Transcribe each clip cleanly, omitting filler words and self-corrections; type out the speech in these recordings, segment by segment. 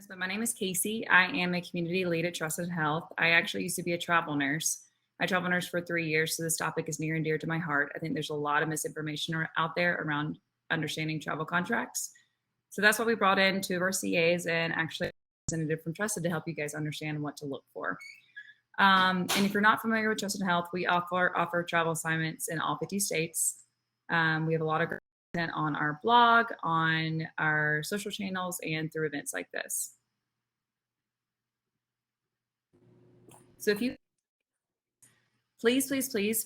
But my name is Casey. I am a community lead at Trusted Health. I actually used to be a travel nurse. I travel nurse for 3 years, so this topic is near and dear to my heart. I think there's a lot of misinformation out there around understanding travel contracts. So that's what we brought in two of our CAs and actually a representative from Trusted to help you guys understand what to look for. And if you're not familiar with Trusted Health, we offer travel assignments in all 50 states. We have a lot of content on our blog, on our social channels, and through events like this. So if you please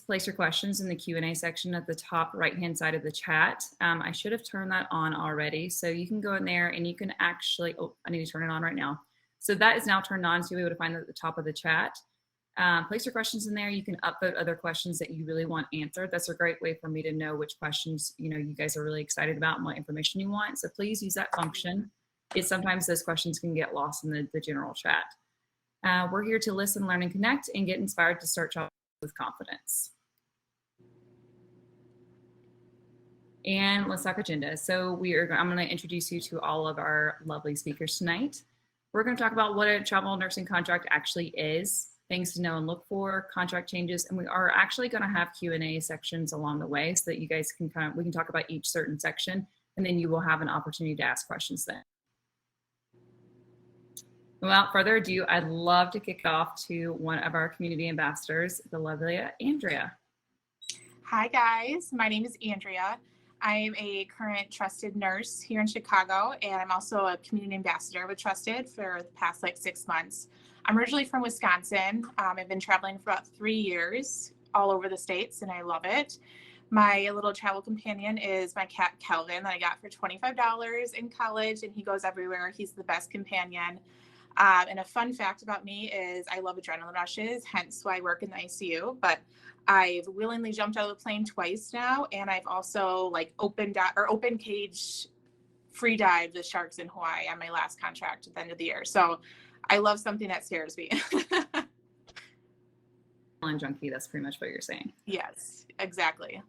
place your questions in the Q&A section at the top right-hand side of the chat. I should have turned that on already. So you can go in there and you can actually, I need to turn it on right now. So that is now turned on, so you'll be able to find it at the top of the chat. Place your questions in there. You can upvote other questions that you really want answered. That's a great way for me to know which questions you guys are really excited about and what information you want. So please use that function. Sometimes those questions can get lost in the general chat. We're here to listen, learn, and connect and get inspired to start travel with confidence. And let's talk agenda. So I'm going to introduce you to all of our lovely speakers tonight. We're going to talk about what a travel nursing contract actually is, things to know and look for, contract changes, and we are actually going to have Q&A sections along the way so that you guys can we can talk about each certain section, and then you will have an opportunity to ask questions then. Without further ado, I'd love to kick off to one of our community ambassadors, the lovely Andrea. Hi guys, my name is Andrea. I am a current Trusted nurse here in Chicago, and I'm also a community ambassador with Trusted for the past 6 months. I'm originally from Wisconsin. I've been traveling for about 3 years all over the states, and I love it. My little travel companion is my cat Calvin that I got for $25 in college, and he goes everywhere. He's the best companion. And a fun fact about me is I love adrenaline rushes, hence why I work in the ICU. But I've willingly jumped out of the plane twice now, and I've also open cage free dived the sharks in Hawaii on my last contract at the end of the year. So I love something that scares me. Junkie, that's pretty much what you're saying. Yes, exactly.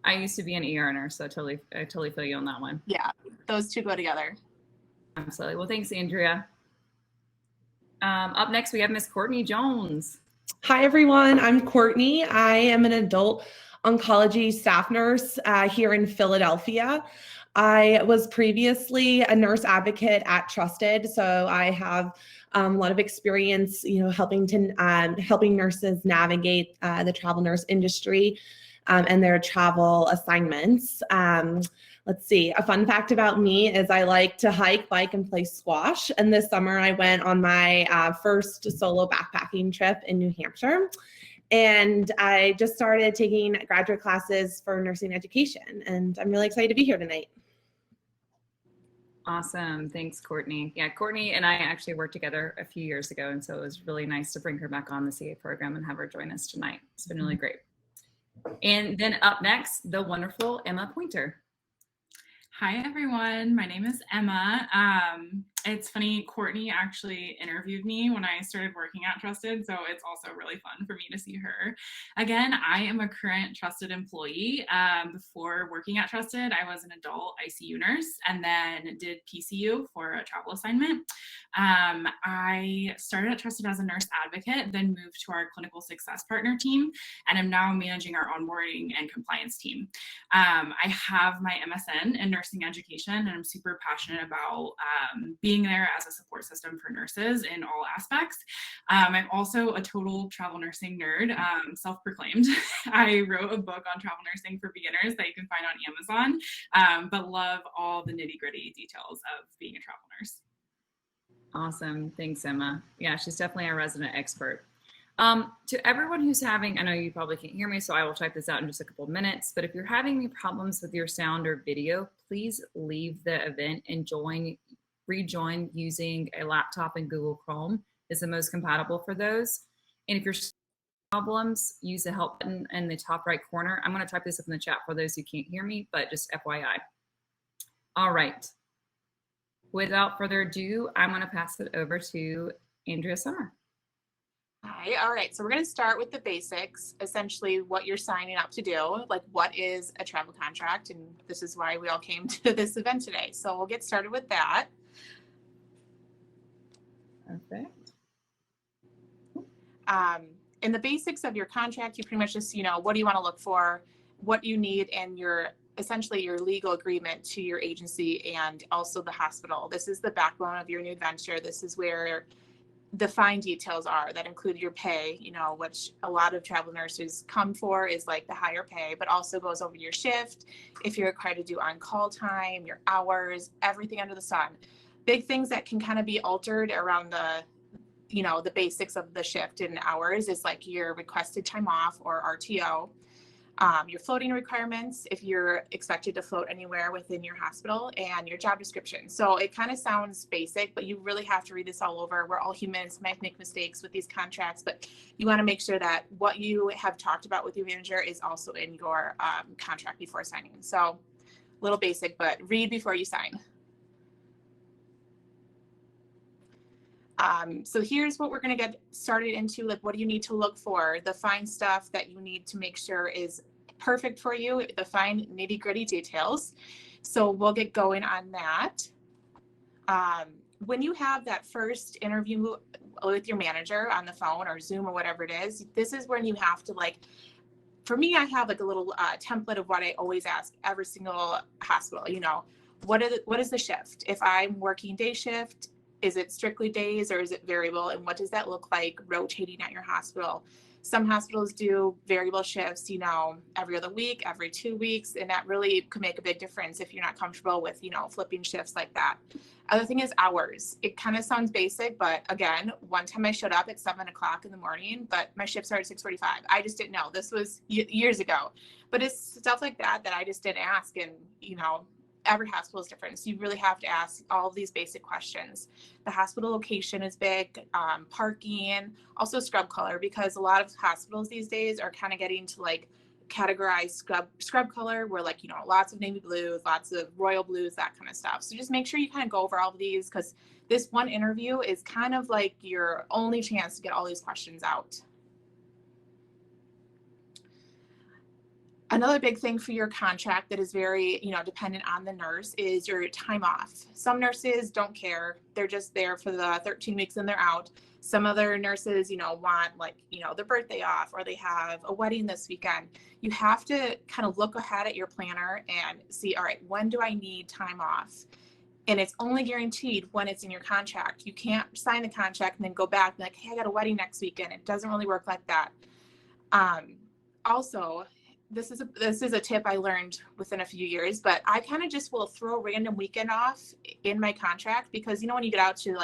I used to be an ER nurse, so I totally feel you on that one. Yeah, those two go together. Absolutely. Well, thanks, Andrea. Up next, we have Miss Courtney Jones. Hi, everyone. I'm Courtney. I am an adult oncology staff nurse here in Philadelphia. I was previously a nurse advocate at Trusted, so I have a lot of experience, helping nurses navigate the travel nurse industry and their travel assignments. Let's see, a fun fact about me is I like to hike, bike, and play squash. And this summer I went on my first solo backpacking trip in New Hampshire. And I just started taking graduate classes for nursing education. And I'm really excited to be here tonight. Awesome. Thanks, Courtney. Yeah, Courtney and I actually worked together a few years ago. And so it was really nice to bring her back on the CA program and have her join us tonight. It's been really great. And then up next, the wonderful Emma Pointer. Hi, everyone. My name is Emma. It's funny, Courtney actually interviewed me when I started working at Trusted, so it's also really fun for me to see her. Again, I am a current Trusted employee. Before working at Trusted, I was an adult ICU nurse and then did PCU for a travel assignment. I started at Trusted as a nurse advocate, then moved to our clinical success partner team, and I'm now managing our onboarding and compliance team. I have my MSN in nursing education, and I'm super passionate about being there as a support system for nurses in all aspects. I'm also a total travel nursing nerd, self-proclaimed. I wrote a book on travel nursing for beginners that you can find on Amazon, but love all the nitty-gritty details of being a travel nurse. Awesome. Thanks, Emma. Yeah, she's definitely a resident expert. To everyone who's having, I know you probably can't hear me, so I will type this out in just a couple of minutes, but if you're having any problems with your sound or video, please leave the event and rejoin using a laptop and Google Chrome is the most compatible for those. And if you're problems, use the help button in the top right corner. I'm going to type this up in the chat for those who can't hear me, but just FYI. All right. Without further ado, I'm going to pass it over to Andrea Sommer. Hi, all right, so we're going to start with the basics, essentially what you're signing up to do, like what is a travel contract, and this is why we all came to this event today. So we'll get started with that. Perfect. In the basics of your contract, you pretty much just, what do you want to look for, what you need, and essentially your legal agreement to your agency and also the hospital. This is the backbone of your new venture. This is where the fine details are that include your pay, which a lot of travel nurses come for is like the higher pay, but also goes over your shift, if you're required to do on-call time, your hours, everything under the sun. Big things that can kind of be altered around the basics of the shift and hours is like your requested time off or RTO, your floating requirements, if you're expected to float anywhere within your hospital, and your job description. So it kind of sounds basic, but you really have to read this all over. We're all humans, might make mistakes with these contracts, but you want to make sure that what you have talked about with your manager is also in your contract before signing. So a little basic, but read before you sign. So here's what we're going to get started into, like what do you need to look for, the fine stuff that you need to make sure is perfect for you, the fine nitty-gritty details. So we'll get going on that. When you have that first interview with your manager on the phone or Zoom or whatever it is, this is when you have to for me, I have like a little template of what I always ask every single hospital, what is the shift? If I'm working day shift, is it strictly days or is it variable? And what does that look like rotating at your hospital? Some hospitals do variable shifts, every other week, every 2 weeks, and that really could make a big difference if you're not comfortable with, flipping shifts like that. Other thing is hours. It kind of sounds basic, but again, one time I showed up at 7:00 in the morning, but my shift started at 6:45. I just didn't know. This was years ago, but it's stuff like that I just didn't ask. And, every hospital is different. So you really have to ask all of these basic questions. The hospital location is big, parking, also scrub color, because a lot of hospitals these days are kind of getting to categorize scrub color, where lots of navy blues, lots of royal blues, that kind of stuff. So just make sure you kind of go over all of these, because this one interview is kind of like your only chance to get all these questions out. Another big thing for your contract that is very, dependent on the nurse is your time off. Some nurses don't care. They're just there for the 13 weeks and they're out. Some other nurses, want their birthday off, or they have a wedding this weekend. You have to kind of look ahead at your planner and see, all right, when do I need time off? And it's only guaranteed when it's in your contract. You can't sign the contract and then go back and be like, hey, I got a wedding next weekend. It doesn't really work like that. Also, this is a tip I learned within a few years, but I kind of just will throw a random weekend off in my contract, because when you get out to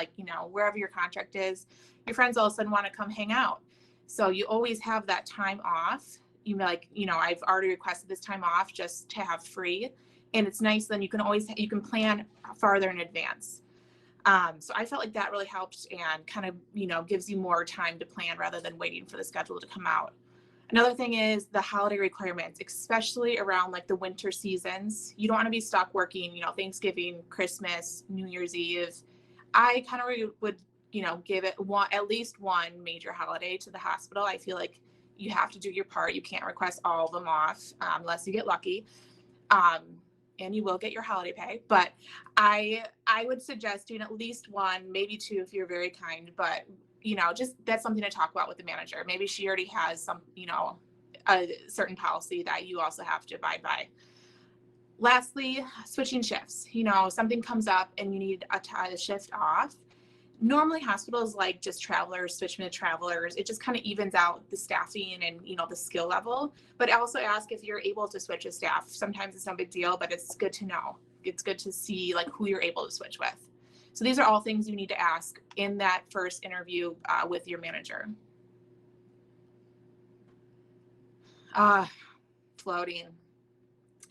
wherever your contract is, your friends all of a sudden want to come hang out. So you always have that time off. I've already requested this time off just to have free, and it's nice. Then you can plan farther in advance. So I felt like that really helped and kind of gives you more time to plan rather than waiting for the schedule to come out. Another thing is the holiday requirements, especially around the winter seasons. You don't want to be stuck working, Thanksgiving, Christmas, New Year's Eve. I kind of would, give it at least one major holiday to the hospital. I feel like you have to do your part. You can't request all of them off unless you get lucky. And you will get your holiday pay. But I would suggest doing at least one, maybe two if you're very kind, but just that's something to talk about with the manager. Maybe she already has some, a certain policy that you also have to abide by. Lastly, switching shifts. Something comes up and you need a shift off. Normally hospitals like just travelers, switching to travelers. It just kind of evens out the staffing and, the skill level. But also ask if you're able to switch a staff. Sometimes it's no big deal, but it's good to know. It's good to see who you're able to switch with. So these are all things you need to ask in that first interview with your manager. Floating.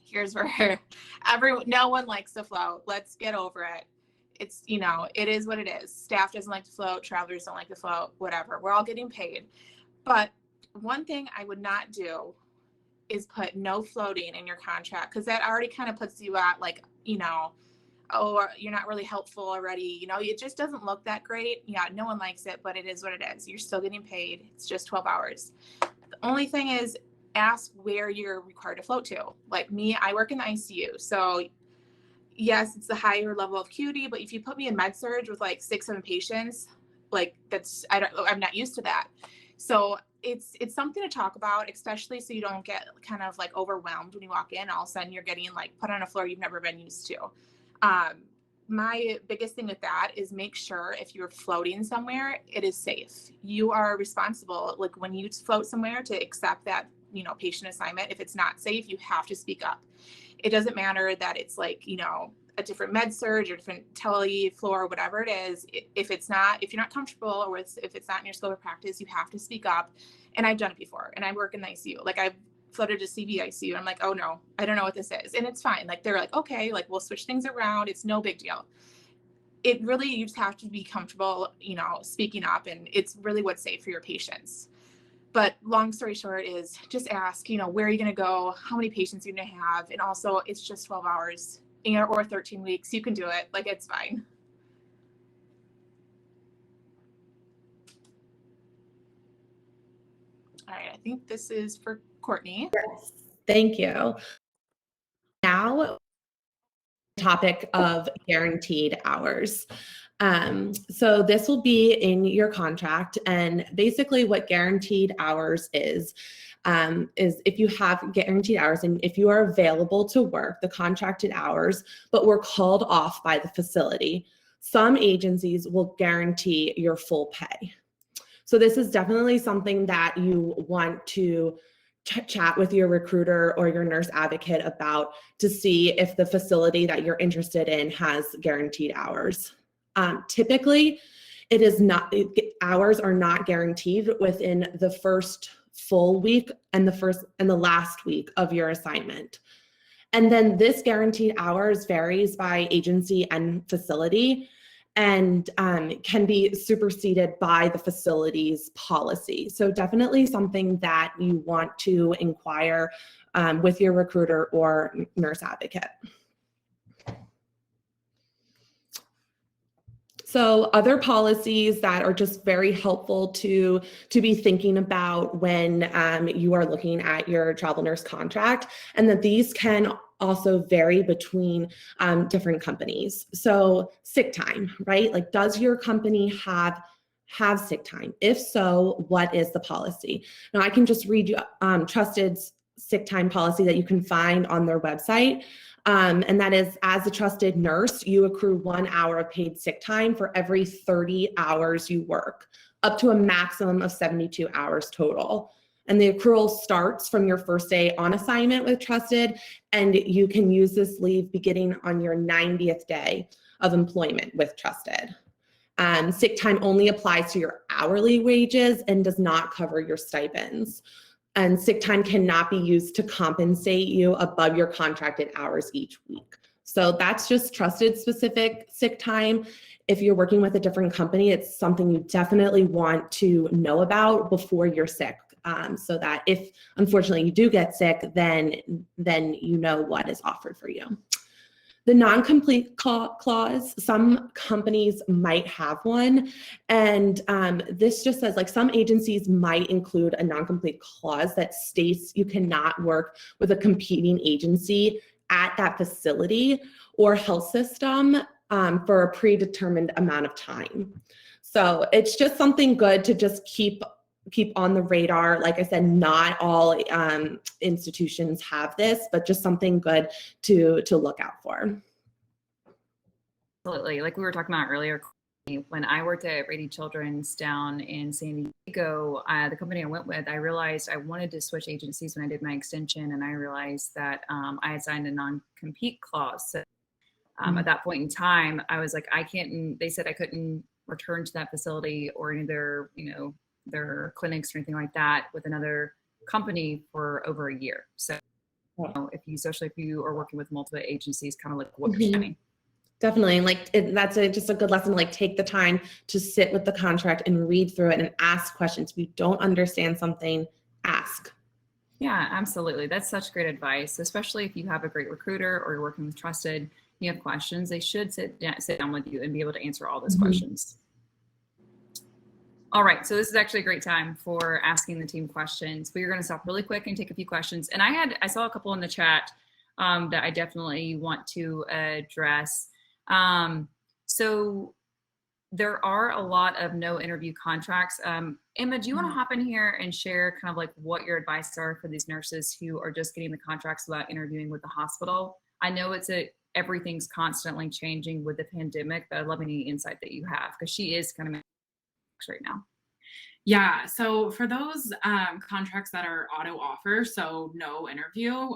Here's where no one likes to float. Let's get over it. It's, it is what it is. Staff doesn't like to float. Travelers don't like to float, whatever. We're all getting paid. But one thing I would not do is put no floating in your contract, because that already kind of puts you at oh, you're not really helpful already. It just doesn't look that great. Yeah, no one likes it, but it is what it is. You're still getting paid. It's just 12 hours. The only thing is, ask where you're required to float to. Like me, I work in the ICU. So yes, it's the higher level of acuity, but if you put me in med surge with 6-7 patients, Like I'm not used to that. So it's something to talk about, especially so you don't get kind of like overwhelmed when you walk in. All of a sudden you're getting like put on a floor you've never been used to. My biggest thing with that is make sure if you're floating somewhere, it is safe. You are responsible, like when you float somewhere, to accept that, you know, patient assignment. If it's not safe, you have to speak up. It doesn't matter that it's like, you know, a different med surge or different tele floor, whatever it is. If you're not comfortable, or if it's not in your scope of practice, you have to speak up. And I've done it before, and I work in the ICU. Like I've floated to CV ICU. I'm like, oh no, I don't know what this is. And it's fine. Like they're like, okay, like we'll switch things around. It's no big deal. It really, you just have to be comfortable, you know, speaking up, and it's really what's safe for your patients. But long story short is just ask, you know, where are you going to go? How many patients you're going to have? And also it's just 12 hours, you know, or 13 weeks. You can do it. Like, it's fine. All right. I think this is for Courtney. Yes. Thank you. Now, topic of guaranteed hours. So this will be in your contract, and basically what guaranteed hours is if you have guaranteed hours and if you are available to work the contracted hours, but were called off by the facility, some agencies will guarantee your full pay. So this is definitely something that you want to chat with your recruiter or your nurse advocate about to see if the facility that you're interested in has guaranteed hours. Typically, hours are not guaranteed within the first full week and the last week of your assignment. And then this guaranteed hours varies by agency and facility, and can be superseded by the facility's policy. So definitely something that you want to inquire with your recruiter or nurse advocate. So other policies that are just very helpful to be thinking about when you are looking at your travel nurse contract, and that these can also vary between different companies. So sick time, right? Like, does your company have sick time? If so, what is the policy? Now I can just read you Trusted's sick time policy that you can find on their website. And that is, as a trusted nurse, you accrue 1 hour of paid sick time for every 30 hours you work, up to a maximum of 72 hours total. And the accrual starts from your first day on assignment with Trusted, and you can use this leave beginning on your 90th day of employment with Trusted. Sick time only applies to your hourly wages and does not cover your stipends. And sick time cannot be used to compensate you above your contracted hours each week. So that's just Trusted specific sick time. If you're working with a different company, it's something you definitely want to know about before you're sick, so that if unfortunately you do get sick, then you know what is offered for you. The non-complete clause, some companies might have one, and this just says, like, some agencies might include a non-complete clause that states you cannot work with a competing agency at that facility or health system for a predetermined amount of time. So it's just something good to just keep on the radar. Like I said, not all institutions have this, but just something good to look out for. Absolutely. Like we were talking about earlier, when I worked at Rady Children's down in San Diego, the company I went with, I realized I wanted to switch agencies when I did my extension, and I realized that I had signed a non-compete clause. So at that point in time, I was like, I can't, and they said I couldn't return to that facility or any of their, their clinics or anything like that with another company for over a year. So if you are working with multiple agencies, kind of like what you're saying. Definitely. Like that's just a good lesson to like take the time to sit with the contract and read through it and ask questions. If you don't understand something, ask. Yeah, absolutely. That's such great advice, especially if you have a great recruiter or you're working with Trusted, you have questions, they should sit down with you and be able to answer all those questions. All right, so this is actually a great time for asking the team questions. We're going to stop really quick and take a few questions. And I saw a couple in the chat that I definitely want to address. So there are a lot of no interview contracts. Emma, do you want to hop in here and share kind of like what your advice are for these nurses who are just getting the contracts without interviewing with the hospital? I know everything's constantly changing with the pandemic, but I'd love any insight that you have because she is kind of right now. Yeah, so for those contracts that are auto offer, so no interview,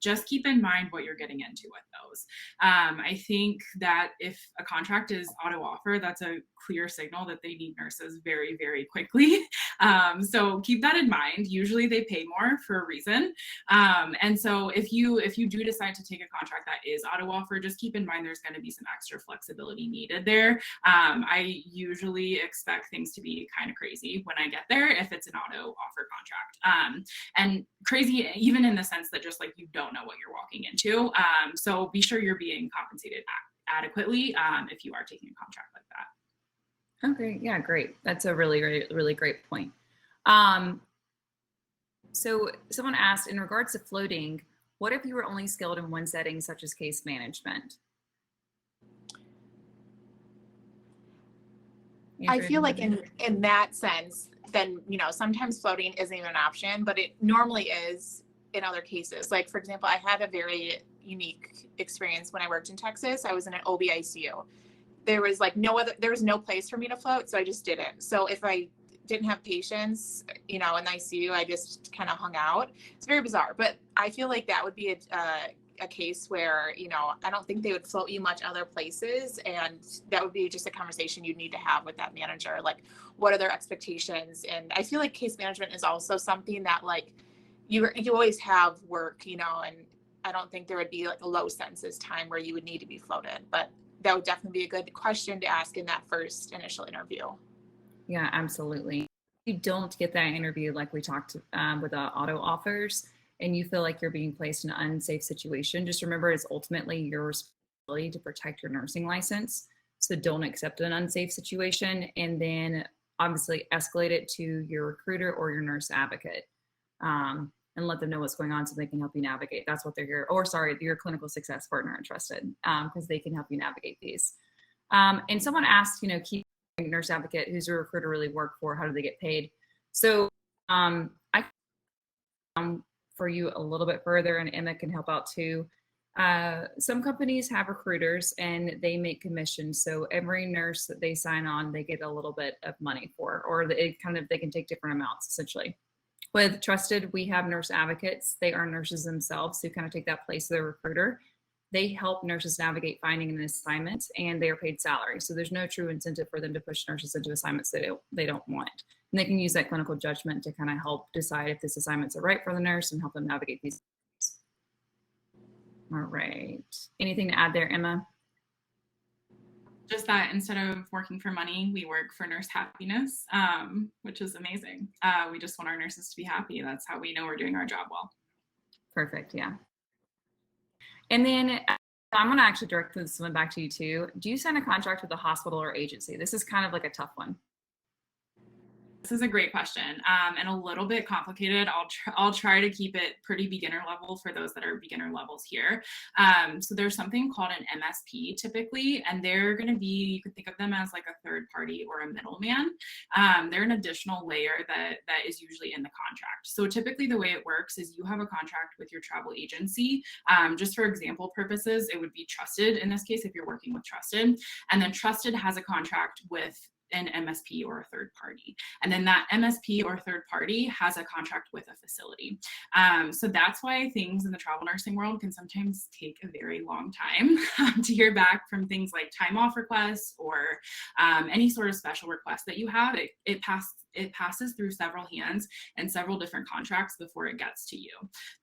just keep in mind what you're getting into with those. I think that if a contract is auto offer, that's a clear signal that they need nurses very, very quickly. So keep that in mind. Usually they pay more for a reason. And so if you do decide to take a contract that is auto offer, just keep in mind there's going to be some extra flexibility needed there. I usually expect things to be kind of crazy when I get there if it's an auto offer contract, and crazy even in the sense that just like you don't know what you're walking into, so be sure you're being compensated adequately if you are taking a contract like that. Okay, yeah, great. That's a really great point. So someone asked, in regards to floating, what if you were only skilled in one setting such as case management? I feel like in that sense, then, you know, sometimes floating isn't even an option, but it normally is in other cases. Like, for example, I had a very unique experience when I worked in Texas. I was in an OB-ICU. There was like there was no place for me to float, so I just did it. So if I didn't have patients, you know, in the ICU, I just kind of hung out. It's very bizarre, but I feel like that would be a case where, you know, I don't think they would float you much other places, and that would be just a conversation you'd need to have with that manager. Like, what are their expectations? And I feel like case management is also something that like you always have work, you know, and I don't think there would be like a low census time where you would need to be floated, but that would definitely be a good question to ask in that first initial interview. Yeah, absolutely. If you don't get that interview, like we talked with auto offers, and you feel like you're being placed in an unsafe situation, just remember it's ultimately your responsibility to protect your nursing license. So don't accept an unsafe situation, and then obviously escalate it to your recruiter or your nurse advocate, and let them know what's going on so they can help you navigate. That's what they're here, or sorry, your clinical success partner and trusted, because they can help you navigate these. And someone asked, you know, keep nurse advocate, who's a recruiter really work for? How do they get paid? So I for you a little bit further, and Emma can help out too. Some companies have recruiters and they make commissions. So every nurse that they sign on, they get a little bit of money for, or they can take different amounts essentially. With Trusted, we have nurse advocates. They are nurses themselves who kind of take that place of the recruiter. They help nurses navigate finding an assignment, and they are paid salary. So there's no true incentive for them to push nurses into assignments they don't want. And they can use that clinical judgment to kind of help decide if this assignments are right for the nurse and help them navigate these. All right. Anything to add there, Emma? Just that instead of working for money, we work for nurse happiness, which is amazing. We just want our nurses to be happy. That's how we know we're doing our job well. Perfect. Yeah. And then I'm going to actually direct this one back to you too. Do you sign a contract with a hospital or agency? This is kind of like a tough one. This is a great question, and a little bit complicated. I'll try to keep it pretty beginner level for those that are beginner levels here. So there's something called an MSP typically, and they're going to be, you could think of them as like a third party or a middleman. They're an additional layer that is usually in the contract. So typically the way it works is you have a contract with your travel agency. Just for example purposes, it would be Trusted in this case if you're working with Trusted, and then Trusted has a contract with an MSP or a third party. And then that MSP or third party has a contract with a facility. So that's why things in the travel nursing world can sometimes take a very long time to hear back from things like time off requests or any sort of special request that you have. It passes through several hands and several different contracts before it gets to you.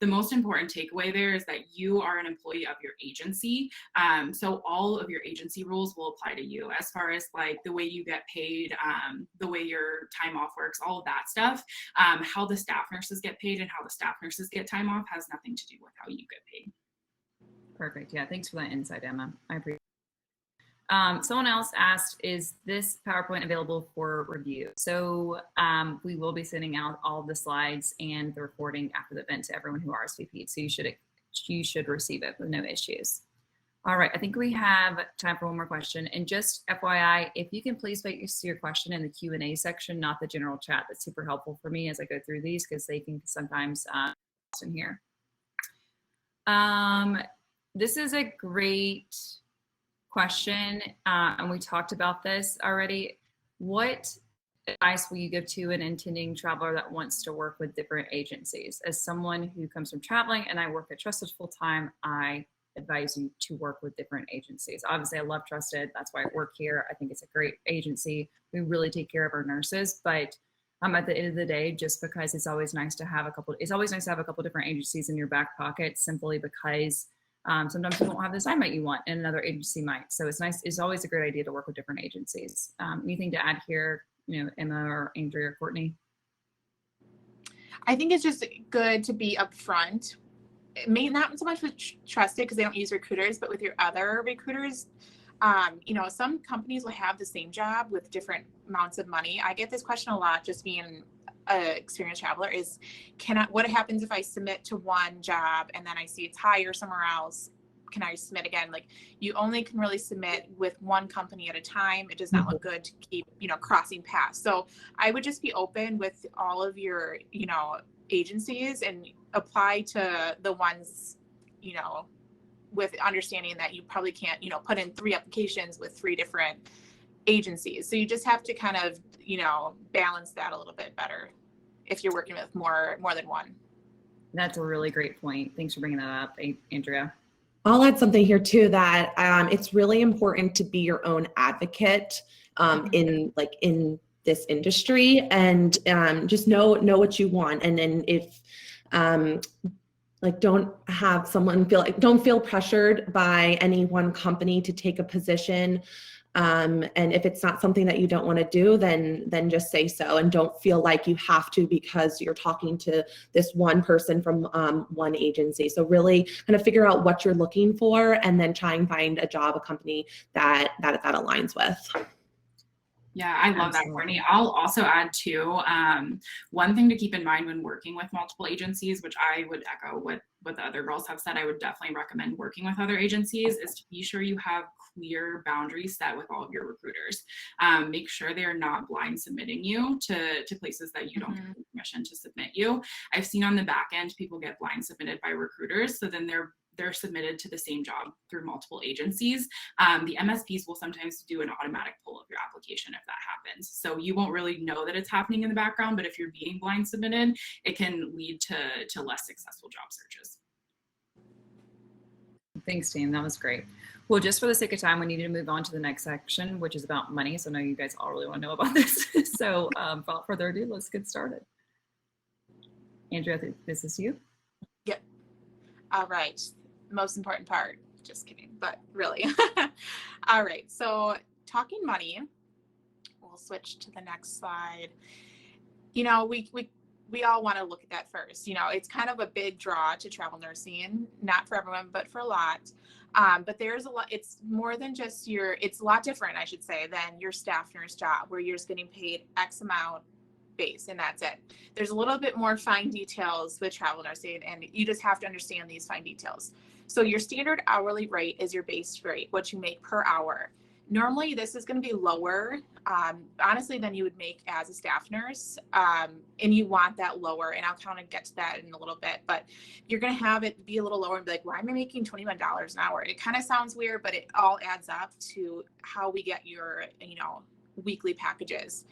The most important takeaway there is that you are an employee of your agency. So all of your agency rules will apply to you as far as like the way you get paid, the way your time off works, all of that stuff. How the staff nurses get paid and how the staff nurses get time off has nothing to do with how you get paid. Perfect. Yeah, thanks for that insight, Emma. I appreciate it. Someone else asked, is this PowerPoint available for review? So we will be sending out all the slides and the recording after the event to everyone who RSVP'd. So you should receive it with no issues. All right, I think we have time for one more question. And just FYI, if you can please place your question in the Q&A section, not the general chat. That's super helpful for me as I go through these because they can sometimes in here. This is a great question, and we talked about this already. What advice will you give to an intending traveler that wants to work with different agencies? As someone who comes from traveling and I work at Trusted full time, I advise you to work with different agencies. Obviously, I love Trusted. That's why I work here. I think it's a great agency. We really take care of our nurses, but at the end of the day, just because it's always nice to have a couple different agencies in your back pocket, simply because sometimes you don't have the assignment you want and another agency might. So it's nice. It's always a great idea to work with different agencies. Anything to add here, Emma or Andrea or Courtney? I think it's just good to be upfront. Not so much with Trusted because they don't use recruiters, but with your other recruiters. Some companies will have the same job with different amounts of money. I get this question a lot, just being an experienced traveler, is what happens if I submit to one job and then I see it's higher somewhere else? Can I submit again? Like, you only can really submit with one company at a time. It does not look good to keep, crossing paths. So I would just be open with all of your, agencies and apply to the ones, with understanding that you probably can't, put in 3 applications with 3 different agencies. So you just have to kind of, balance that a little bit better if you're working with more than one. That's a really great point. Thanks for bringing that up, Andrea. I'll add something here too, that it's really important to be your own advocate in this industry, and just know what you want. And then if don't feel pressured by any one company to take a position. And if it's not something that you don't want to do, then just say so, and don't feel like you have to because you're talking to this one person from one agency. So really kind of figure out what you're looking for, and then try and find a company that aligns with. Yeah, I love that, Courtney. I'll also add too, one thing to keep in mind when working with multiple agencies, which I would echo what the other girls have said, I would definitely recommend working with other agencies, is to be sure you have clear boundaries set with all of your recruiters. Make sure they are not blind submitting you to places that you don't give permission to submit you. I've seen on the back end people get blind submitted by recruiters, so then they're submitted to the same job through multiple agencies. The MSPs will sometimes do an automatic pull of your application if that happens. So you won't really know that it's happening in the background, but if you're being blind submitted, it can lead to less successful job searches. Thanks, team. That was great. Well, just for the sake of time, we need to move on to the next section, which is about money. So I know you guys all really want to know about this. So without further ado, let's get started. Andrea, I think this is you. Yep. All right. Most important part. Just kidding, but really. All right. So talking money, we'll switch to the next slide. We all want to look at that first. It's kind of a big draw to travel nursing, not for everyone, but for a lot. But there's a lot, it's more than just it's a lot different, I should say, than your staff nurse job where you're just getting paid X amount base and that's it. There's a little bit more fine details with travel nursing, and you just have to understand these fine details. So your standard hourly rate is your base rate, what you make per hour. Normally, this is going to be lower, honestly, than you would make as a staff nurse, and you want that lower, and I'll kind of get to that in a little bit, but you're going to have it be a little lower and be like, why am I making $21 an hour? It kind of sounds weird, but it all adds up to how we get your, weekly packages.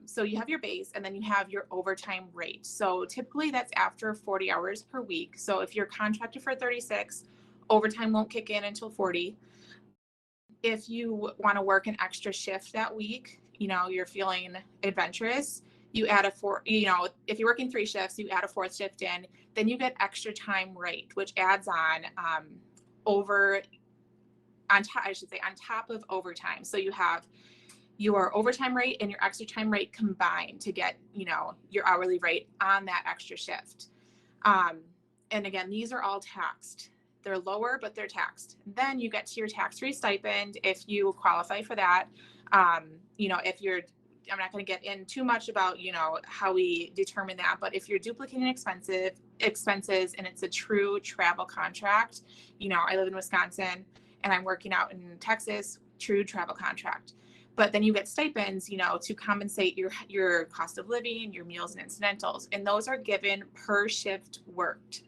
So you have your base, and then you have your overtime rate. So typically that's after 40 hours per week. So if you're contracted for 36, overtime won't kick in until 40. If you want to work an extra shift that week, you're feeling adventurous, you add if you're working 3 shifts, you add a 4th shift in, then you get extra time rate, which adds on top of overtime. So you have your overtime rate and your extra time rate combined to get, your hourly rate on that extra shift. And again, these are all taxed. They're lower, but they're taxed. Then you get to your tax-free stipend if you qualify for that. I'm not going to get in too much about, how we determine that, but if you're duplicating expenses and it's a true travel contract, I live in Wisconsin, and I'm working out in Texas, true travel contract. But then you get stipends, you know, to compensate your cost of living, your meals and incidentals, and those are given per shift worked.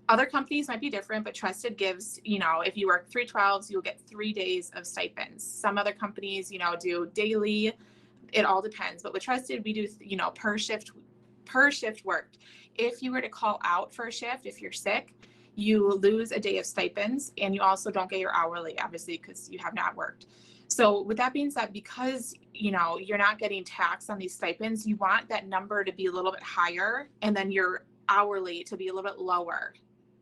Other companies might be different, but Trusted gives, you know, if you work 312s, you'll get 3 days of stipends. Some other companies, you know, do daily. It all depends. But with Trusted, we do, you know, per shift worked. If you were to call out for a shift, if you're sick, you lose a day of stipends, and you also don't get your hourly, obviously, because you have not worked. So with that being said, because, you know, you're not getting taxed on these stipends, you want that number to be a little bit higher, and then your hourly to be a little bit lower,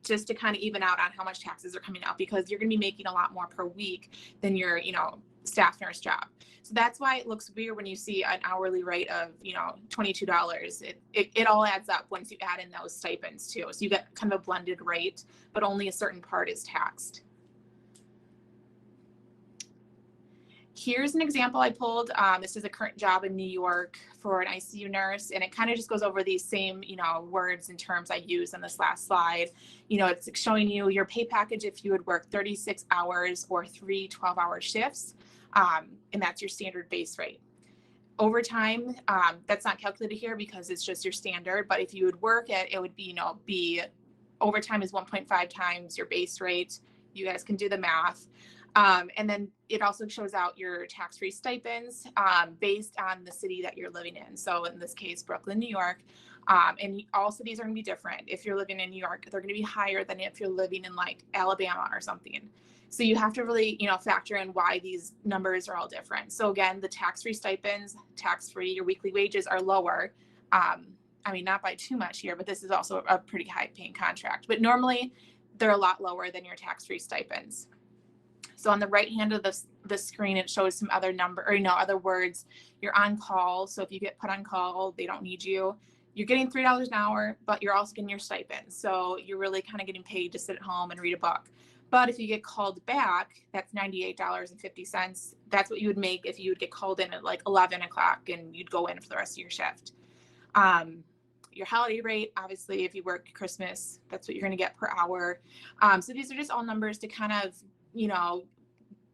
just to kind of even out on how much taxes are coming out, because you're going to be making a lot more per week than your, you know, staff nurse job. So that's why it looks weird when you see an hourly rate of, you know, $22. It all adds up once you add in those stipends too. So you get kind of a blended rate, but only a certain part is taxed. Here's an example I pulled. This is a current job in New York for an ICU nurse, and it kind of just goes over these same, you know, words and terms I used on this last slide. You know, it's showing you your pay package if you would work 36 hours or 3 12-hour shifts, and that's your standard base rate. Overtime, that's not calculated here because it's just your standard, but if you would work it, it would be, you know, overtime is 1.5 times your base rate. You guys can do the math. And then it also shows out your tax-free stipends based on the city that you're living in. So in this case, Brooklyn, New York. And all cities are going to be different. If you're living in New York, they're going to be higher than if you're living in like Alabama or something. So you have to really, you know, factor in why these numbers are all different. So again, the tax-free stipends, tax-free, your weekly wages are lower. I mean, not by too much here, but this is also a pretty high-paying contract. But normally, they're a lot lower than your tax-free stipends. So on the right hand of the screen, it shows some other other words. You're on call. So if you get put on call, they don't need you. You're getting $3 an hour, but you're also getting your stipend. So you're really kind of getting paid to sit at home and read a book. But if you get called back, that's $98.50. That's what you would make if you would get called in at like 11 o'clock and you'd go in for the rest of your shift. Your holiday rate, obviously, if you work Christmas, that's what you're going to get per hour. So these are just all numbers to kind of, you know,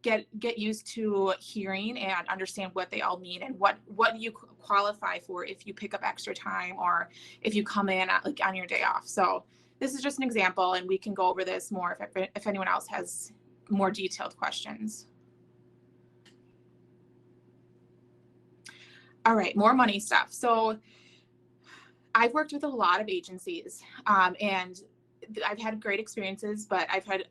get used to hearing and understand what they all mean and what you qualify for if you pick up extra time or if you come in like on your day off. So this is just an example, and we can go over this more if anyone else has more detailed questions. All right, more money stuff. So I've worked with a lot of agencies, and I've had great experiences, but I've had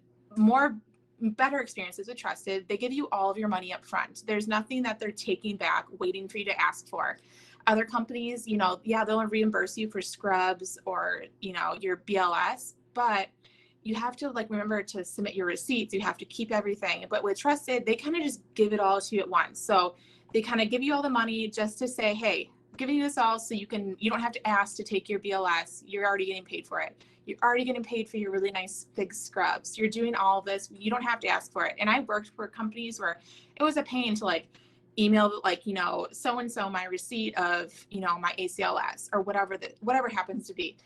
better experiences with Trusted. They give you all of your money up front. There's nothing that they're taking back, waiting for you to ask for. Other companies, you know, yeah, they'll reimburse you for scrubs or, you know, your BLS, but you have to like remember to submit your receipts. You have to keep everything. But with Trusted, they kind of just give it all to you at once. So they kind of give you all the money just to say, hey, I'm giving you this all so you don't have to ask to take your BLS. You're already getting paid for it. You're already getting paid for your really nice big scrubs. You're doing all of this. You don't have to ask for it. And I worked for companies where it was a pain to like email, like, you know, so-and-so my receipt of, you know, my ACLS or whatever happens to be.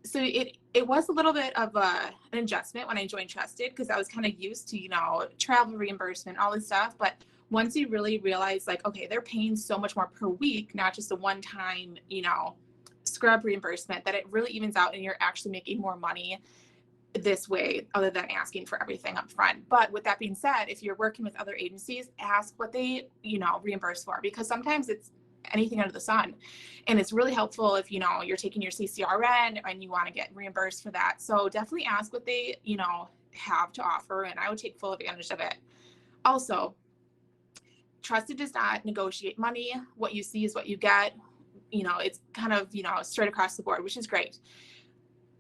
So it was a little bit of an adjustment when I joined Trusted because I was kind of used to, you know, travel reimbursement, all this stuff. But once you really realize like, okay, they're paying so much more per week, not just a one-time, you know, scrub reimbursement, that it really evens out and you're actually making more money this way other than asking for everything up front. But with that being said, if you're working with other agencies, ask what they, you know, reimburse for, because sometimes it's anything under the sun. And it's really helpful if, you know, you're taking your CCRN and you want to get reimbursed for that. So definitely ask what they, you know, have to offer, and I would take full advantage of it. Also, Trusted does not negotiate money. What you see is what you get. You know, it's kind of, you know, straight across the board, which is great.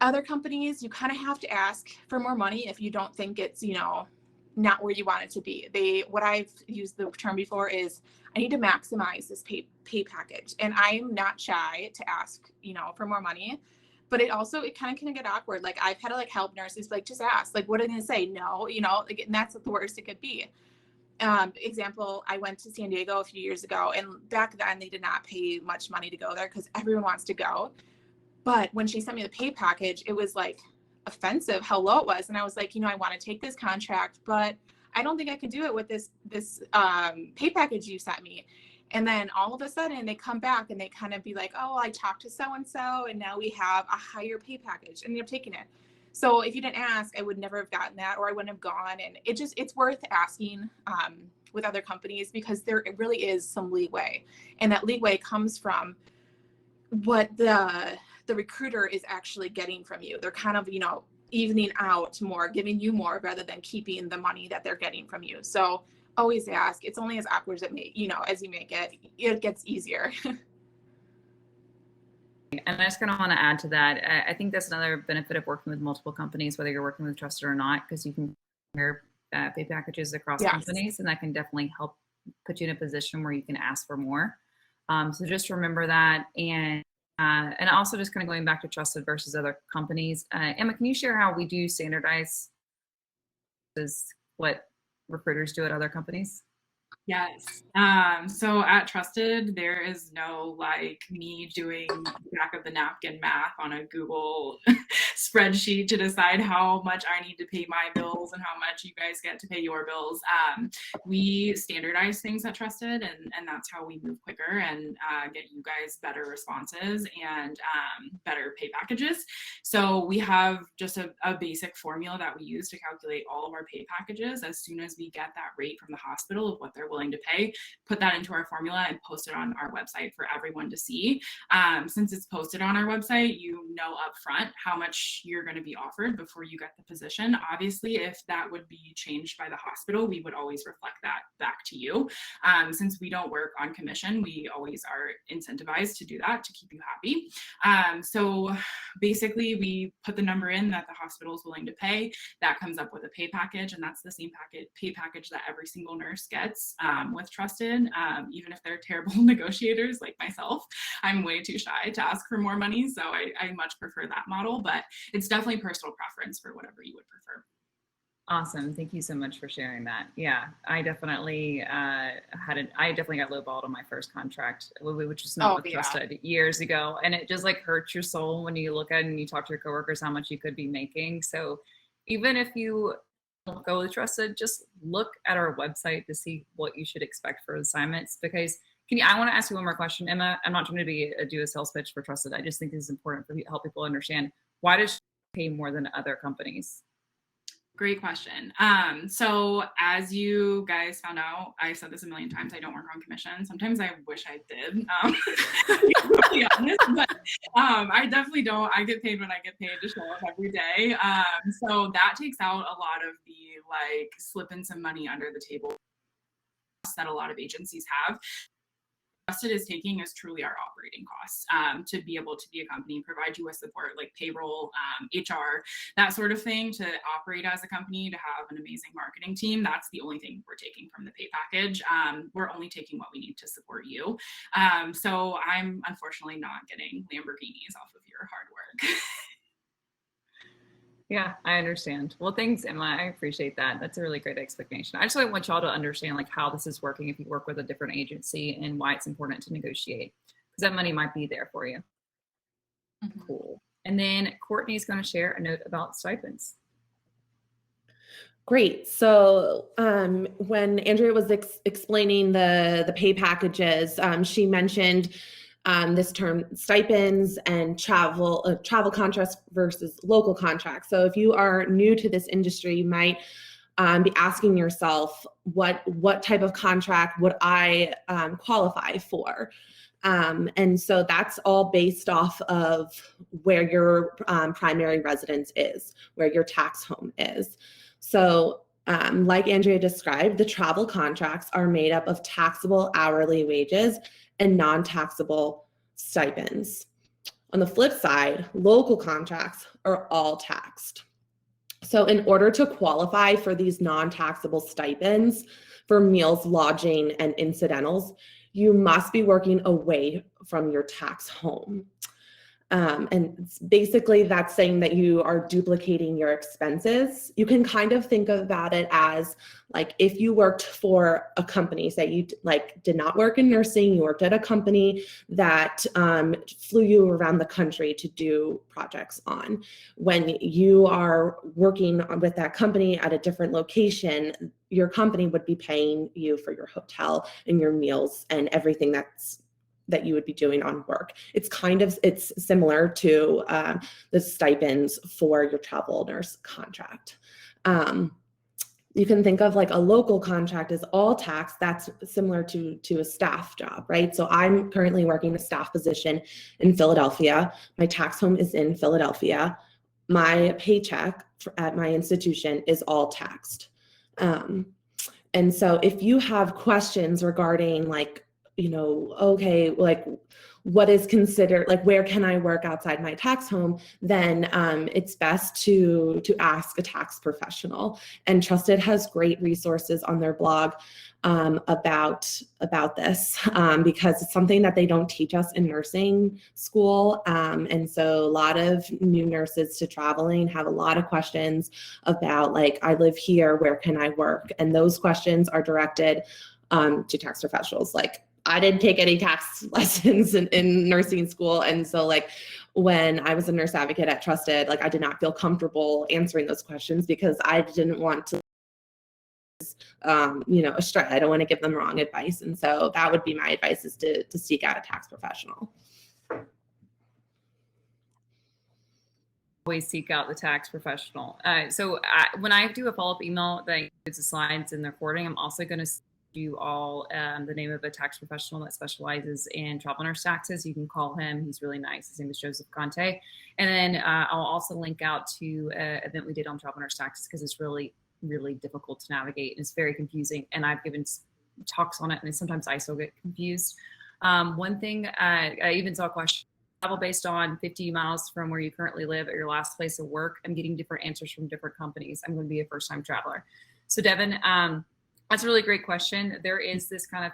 Other companies, you kind of have to ask for more money if you don't think it's, you know, not where you want it to be. What I've used the term before is I need to maximize this pay package. And I'm not shy to ask, you know, for more money, but it kind of can get awkward. Like I've had to like help nurses, like just ask, like, what are they going to say? No, you know, like, and that's the worst it could be. Example, I went to San Diego a few years ago, and back then they did not pay much money to go there because everyone wants to go. But when she sent me the pay package, it was like offensive how low it was. And I was like, I want to take this contract, but I don't think I can do it with this pay package you sent me. And then all of a sudden they come back and they kind of be like, oh, I talked to so-and-so and now we have a higher pay package, and you're taking it. So if you didn't ask, I would never have gotten that, or I wouldn't have gone. And it's worth asking with other companies, because there really is some leeway, and that leeway comes from what the recruiter is actually getting from you. They're kind of, evening out more, giving you more rather than keeping the money that they're getting from you. So always ask. It's only as awkward as it may, as you make it, it gets easier. And I just kind of want to add to that. I think that's another benefit of working with multiple companies, whether you're working with Trusted or not, because you can compare pay packages across companies, and that can definitely help put you in a position where you can ask for more. So just remember that. And also just kind of going back to Trusted versus other companies. Emma, can you share how we do standardize what recruiters do at other companies? Yes. So at Trusted, there is no like me doing back of the napkin math on a Google spreadsheet to decide how much I need to pay my bills and how much you guys get to pay your bills. We standardize things at Trusted, and that's how we move quicker and get you guys better responses and better pay packages. So we have just a basic formula that we use to calculate all of our pay packages. As soon as we get that rate from the hospital of what they're willing to pay, put that into our formula and post it on our website for everyone to see. Since it's posted on our website, you know upfront how much you're going to be offered before you get the position. Obviously, if that would be changed by the hospital, we would always reflect that back to you. Since we don't work on commission, we always are incentivized to do that to keep you happy. So basically, we put the number in that the hospital is willing to pay. That comes up with a pay package, and that's the same pay package that every single nurse gets with Trusted. Even if they're terrible negotiators like myself, I'm way too shy to ask for more money, so I much prefer that model, but it's definitely personal preference for whatever you would prefer. Awesome. Thank you so much for sharing that. Yeah, I definitely I definitely got lowballed on my first contract, which was not with Trusted years ago. And it just like hurts your soul when you look at it and you talk to your coworkers how much you could be making. So even if you don't go with Trusted, just look at our website to see what you should expect for assignments. Because I want to ask you one more question, Emma. I'm not trying to do a sales pitch for Trusted. I just think this is important for help people understand, why does she pay more than other companies? Great question. So as you guys found out, I've said this a million times, I don't work on commission. Sometimes I wish I did, to be honest, but I definitely don't. I get paid when I get paid to show up every day. So that takes out a lot of the like slipping some money under the table that a lot of agencies have. Trusted is taking is truly our operating costs to be able to be a company, provide you with support like payroll, HR, that sort of thing, to operate as a company, to have an amazing marketing team. That's the only thing we're taking from the pay package. We're only taking what we need to support you. So I'm unfortunately not getting Lamborghinis off of your hard work. Yeah, I understand. Well, thanks, Emma. I appreciate that. That's a really great explanation. I just really want y'all to understand like how this is working if you work with a different agency, and why it's important to negotiate, because that money might be there for you. Mm-hmm. Cool. And then Courtney's going to share a note about stipends. Great. So when Andrea was explaining the pay packages, she mentioned this term stipends and travel contracts versus local contracts. So if you are new to this industry, you might be asking yourself, what type of contract would I qualify for? And so that's all based off of where your primary residence is, where your tax home is. So like Andrea described, the travel contracts are made up of taxable hourly wages and non-taxable stipends. On the flip side, local contracts are all taxed. So in order to qualify for these non-taxable stipends for meals, lodging, and incidentals, you must be working away from your tax home. And basically that's saying that you are duplicating your expenses. You can kind of think about it as like if you worked for a company, say you like did not work in nursing, you worked at a company that flew you around the country to do projects on. When you are working with that company at a different location, your company would be paying you for your hotel and your meals and everything that you would be doing on work. It's similar to the stipends for your travel nurse contract. You can think of like a local contract as all tax. That's similar to a staff job, right? So I'm currently working a staff position in Philadelphia. My tax home is in Philadelphia. My paycheck at my institution is all taxed. And so if you have questions regarding like, okay, like what is considered, like where can I work outside my tax home, then it's best to ask a tax professional. And Trusted has great resources on their blog about this because it's something that they don't teach us in nursing school. And so a lot of new nurses to traveling have a lot of questions about like, I live here, where can I work? And those questions are directed to tax professionals. Like I didn't take any tax lessons in nursing school. And so like when I was a nurse advocate at Trusted, like I did not feel comfortable answering those questions because I didn't want to astray. I don't want to give them wrong advice. And so that would be my advice, is to seek out a tax professional. Always seek out the tax professional. When I do a follow-up email that includes the slides and the recording, I'm also going to send you all the name of a tax professional that specializes in travel nurse taxes. You can call him. He's really nice. His name is Joseph Conte. And then I'll also link out to an event we did on travel nurse taxes because it's really difficult to navigate and it's very confusing. And I've given talks on it, and sometimes I still get confused. One thing, I even saw a question: travel based on 50 miles from where you currently live at your last place of work. I'm getting different answers from different companies. I'm going to be a first-time traveler. So Devin, that's a really great question. There is this kind of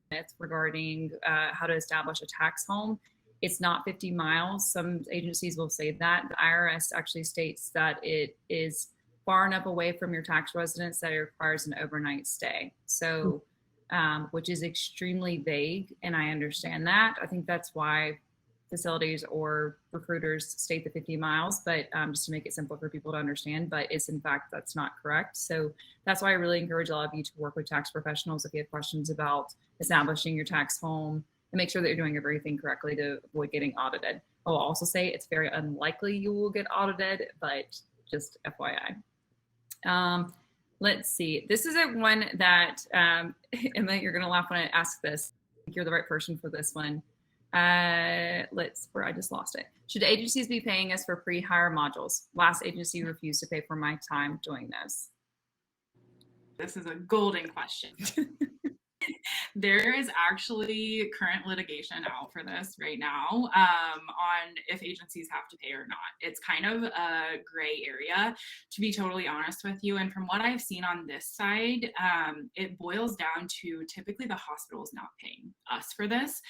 myth regarding how to establish a tax home. It's not 50 miles. Some agencies will say that. The IRS actually states that it is far enough away from your tax residence that it requires an overnight stay. So, which is extremely vague, and I understand that. I think that's why facilities or recruiters state the 50 miles, but just to make it simple for people to understand, but it's in fact, that's not correct. So that's why I really encourage a lot of you to work with tax professionals if you have questions about establishing your tax home, and make sure that you're doing everything correctly to avoid getting audited. I'll also say it's very unlikely you will get audited, but just FYI. Let's see. This is one that, Emma, you're going to laugh when I ask this. I think you're the right person for this one. I just lost it. Should agencies be paying us for pre-hire modules? Last agency refused to pay for my time doing this. This is a golden question. There is actually current litigation out for this right now on if agencies have to pay or not. It's kind of a gray area, to be totally honest with you. And from what I've seen on this side, it boils down to typically the hospitals not paying us for this.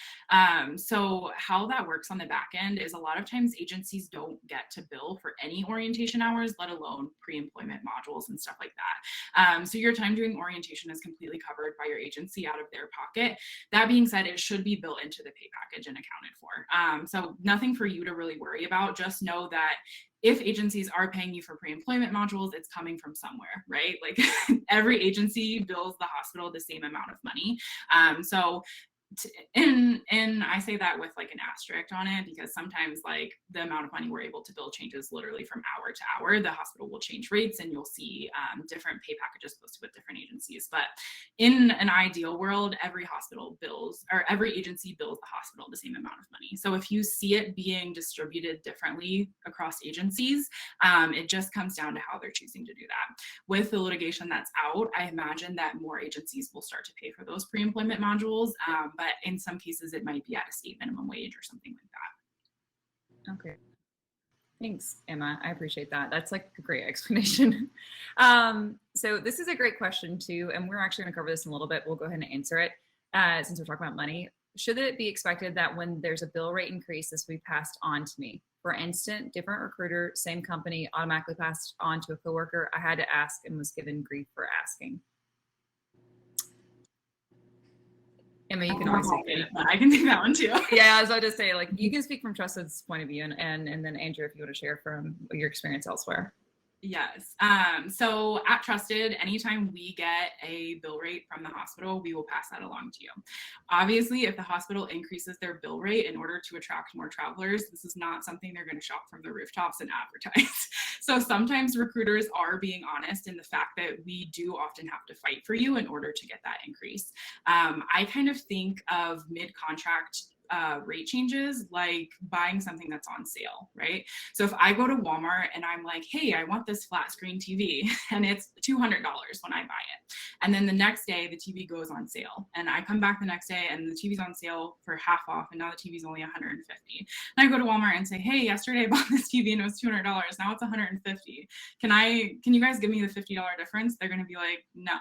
So how that works on the back end is a lot of times agencies don't get to bill for any orientation hours, let alone pre-employment modules and stuff like that. So your time doing orientation is completely covered by your agency out of their pocket. That being said, it should be built into the pay package and accounted for. So nothing for you to really worry about. Just know that if agencies are paying you for pre-employment modules, it's coming from somewhere, right? Like every agency bills the hospital the same amount of money. And I say that with like an asterisk on it, because sometimes like the amount of money we're able to bill changes literally from hour to hour. The hospital will change rates and you'll see different pay packages posted with different agencies. But in an ideal world, every hospital bills, or every agency bills the hospital the same amount of money. So if you see it being distributed differently across agencies, it just comes down to how they're choosing to do that. With the litigation that's out, I imagine that more agencies will start to pay for those pre-employment modules. But in some cases it might be at a state minimum wage or something like that. Okay. Thanks, Emma. I appreciate that. That's like a great explanation. So this is a great question too, and we're actually going to cover this in a little bit. We'll go ahead and answer it since we're talking about money. should it be expected that when there's a bill rate increase, this will be passed on to me? For instance, different recruiter, same company, automatically passed on to a coworker. I had to ask and was given grief for asking. Emma, you can always take it. I can take that one too. Yeah, I was about to say, like, you can speak from Trusted's point of view, and then Andrea, if you want to share from your experience elsewhere. Yes. So at Trusted, anytime we get a bill rate from the hospital, we will pass that along to you. Obviously, if the hospital increases their bill rate in order to attract more travelers, this is not something they're going to shout from the rooftops and advertise. So sometimes recruiters are being honest in the fact that we do often have to fight for you in order to get that increase. I kind of think of mid-contract rate changes like buying something that's on sale, right? So if I go to Walmart and I'm like, hey, I want this flat screen TV, and it's $200 when I buy it, and then the next day the TV goes on sale, and I come back the next day and the TV's on sale for half off, and now the TV's only $150. And I go to Walmart and say, hey, yesterday I bought this TV and it was $200, now it's $150. Can you guys give me the $50 difference? They're gonna be like, no,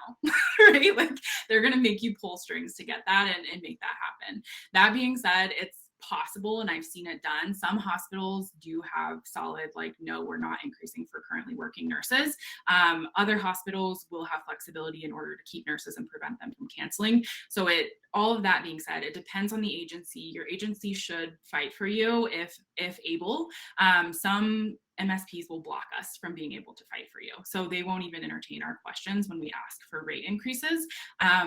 right? Like, they're gonna make you pull strings to get that and make that happen. That being said, it's possible, and I've seen it done. Some hospitals do have solid, like, no, we're not increasing for currently working nurses. Other hospitals will have flexibility in order to keep nurses and prevent them from canceling. So all of that being said, it depends on the agency. Your agency should fight for you if able. Some MSPs will block us from being able to fight for you. So they won't even entertain our questions when we ask for rate increases,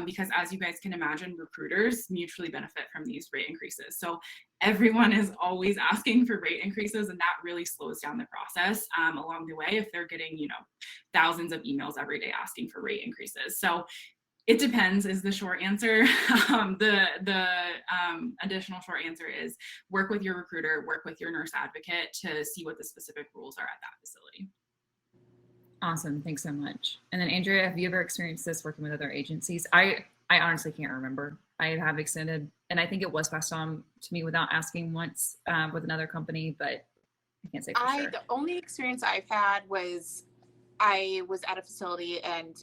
because as you guys can imagine, recruiters mutually benefit from these rate increases. So everyone is always asking for rate increases, and that really slows down the process along the way if they're getting, thousands of emails every day asking for rate increases. So it depends is the short answer. The additional short answer is work with your recruiter, work with your nurse advocate to see what the specific rules are at that facility. Awesome. Thanks so much. And then Andrea, have you ever experienced this working with other agencies? I honestly can't remember. I have extended, and I think it was passed on to me without asking once with another company, but I can't say for sure. The only experience I've had was I was at a facility and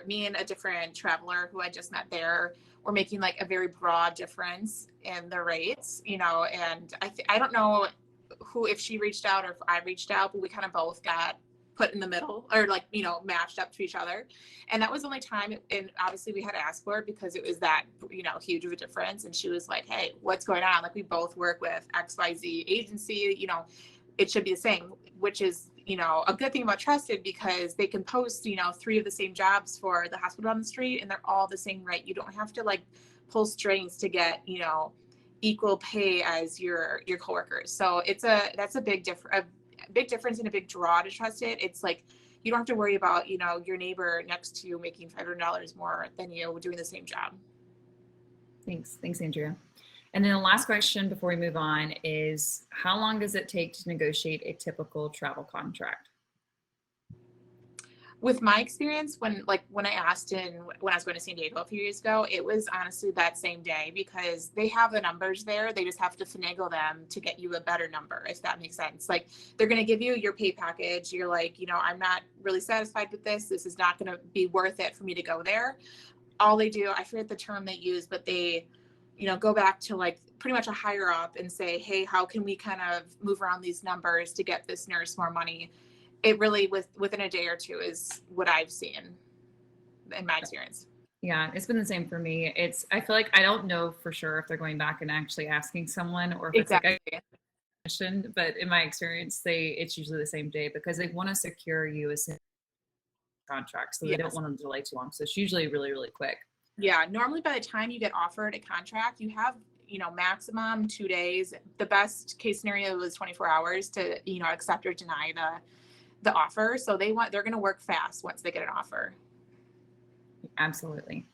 me and a different traveler who I just met there were making like a very broad difference in the rates, and I don't know if she reached out or if I reached out, but we kind of both got put in the middle or matched up to each other. And that was the only time. And obviously we had to ask for it because it was that, huge of a difference. And she was like, hey, what's going on? Like, we both work with XYZ agency, it should be the same, which is, a good thing about Trusted because they can post, 3 of the same jobs for the hospital on the street and they're all the same rate. You don't have to pull strings to get, equal pay as your coworkers. So that's a big difference and a big draw to Trusted. It's like, you don't have to worry about, your neighbor next to you making $500 more than you doing the same job. Thanks, Andrea. And then the last question before we move on is, how long does it take to negotiate a typical travel contract? With my experience, when I asked when I was going to San Diego a few years ago, it was honestly that same day because they have the numbers there. They just have to finagle them to get you a better number, if that makes sense. Like, they're going to give you your pay package. You're like, I'm not really satisfied with this. This is not going to be worth it for me to go there. All they do, I forget the term they use, but they go back to pretty much a higher up and say, hey, how can we kind of move around these numbers to get this nurse more money? It really, within a day or two, is what I've seen in my experience. Yeah, it's been the same for me. I feel like I don't know for sure if they're going back and actually asking someone or if exactly. It's like a question, but in my experience, it's usually the same day because they want to secure you as a contract, so they don't want to delay too long. So it's usually really, really quick. Yeah, normally by the time you get offered a contract, you have, maximum 2 days. The best case scenario is 24 hours to, accept or deny the offer. So they're going to work fast once they get an offer. Absolutely.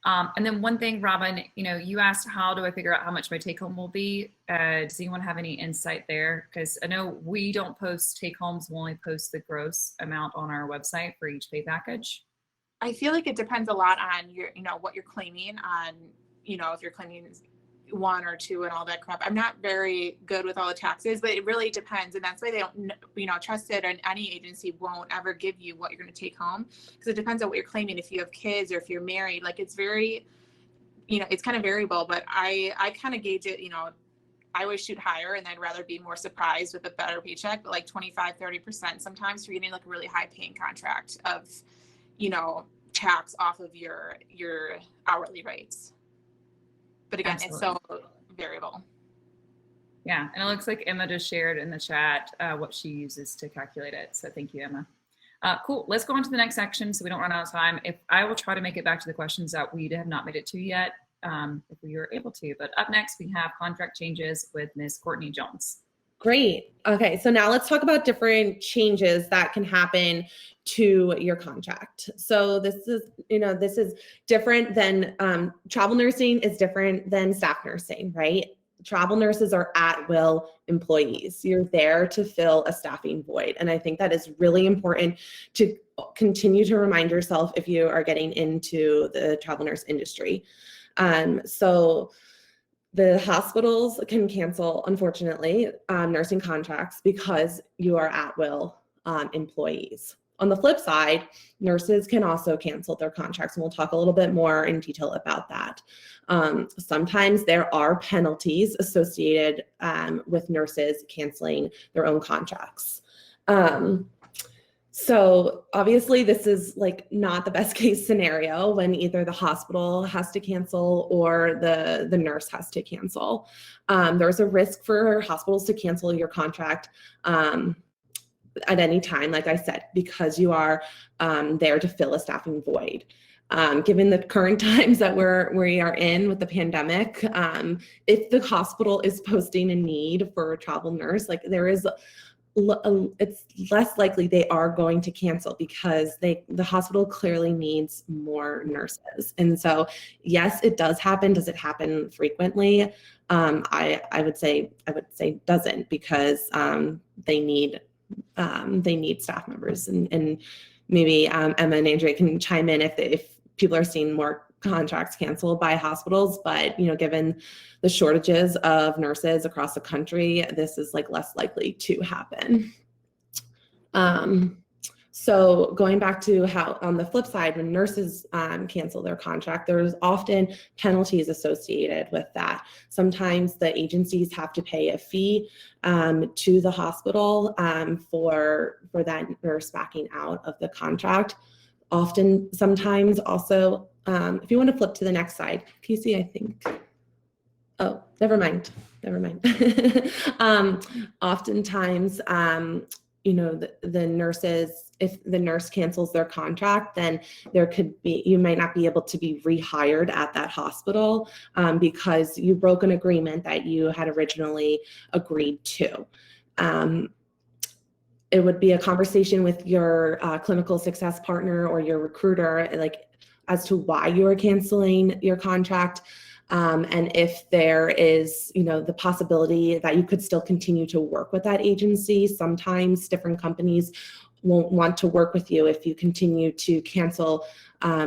And then one thing, Robin, you asked, how do I figure out how much my take home will be? Does anyone have any insight there? Because I know we don't post take homes. We'll only post the gross amount on our website for each pay package. I feel like it depends a lot on your, what you're claiming on, if you're claiming 1 or 2 and all that crap. I'm not very good with all the taxes, but it really depends. And that's why they don't, Trusted and any agency won't ever give you what you're going to take home because it depends on what you're claiming. If you have kids or if you're married, it's very, you know, it's kind of variable, but I kind of gauge it, you know, I always shoot higher, and I'd rather be more surprised with a better paycheck, but like 25-30% sometimes for getting like a really high paying contract of, you know, tax off of your hourly rates. But again, Absolutely. It's so variable. Yeah, and it looks like Emma just shared in the chat what she uses to calculate it. So thank you, Emma. Cool. Let's go on to the next section so we don't run out of time. If I will try to make it back to the questions that we have not made it to yet, if we were able to. But up next, we have contract changes with Ms. Courtney Jones. Great. Okay, so now let's talk about different changes that can happen to your contract. So this is different than travel nursing is different than staff nursing, right? Travel nurses are at-will employees. You're there to fill a staffing void. And I think that is really important to continue to remind yourself if you are getting into the travel nurse industry. So the hospitals can cancel, unfortunately, nursing contracts because you are at-will employees. On the flip side, nurses can also cancel their contracts, and we'll talk a little bit more in detail about that. Sometimes there are penalties associated with nurses canceling their own contracts. So obviously this is like not the best case scenario when either the hospital has to cancel or the nurse has to cancel. There's a risk for hospitals to cancel your contract at any time, like I said, because you are there to fill a staffing void. Given the current times that we are in with the pandemic, if the hospital is posting a need for a travel nurse, like it's less likely they are going to cancel because the hospital clearly needs more nurses. And so, yes, it does happen. Does it happen frequently? I would say doesn't, because they need staff members, and maybe Emma and Andrea can chime in if people are seeing more contracts canceled by hospitals, but given the shortages of nurses across the country, this is like less likely to happen. So going back to how on the flip side, when nurses cancel their contract, there's often penalties associated with that. Sometimes the agencies have to pay a fee to the hospital for that nurse backing out of the contract. Sometimes also, if you want to flip to the next slide, Casey, I think. Oh, never mind. Oftentimes, the nurses, if the nurse cancels their contract, then you might not be able to be rehired at that hospital because you broke an agreement that you had originally agreed to. It would be a conversation with your clinical success partner or your recruiter, like as to why you are canceling your contract. And if there is, the possibility that you could still continue to work with that agency. Sometimes different companies won't want to work with you if you continue to cancel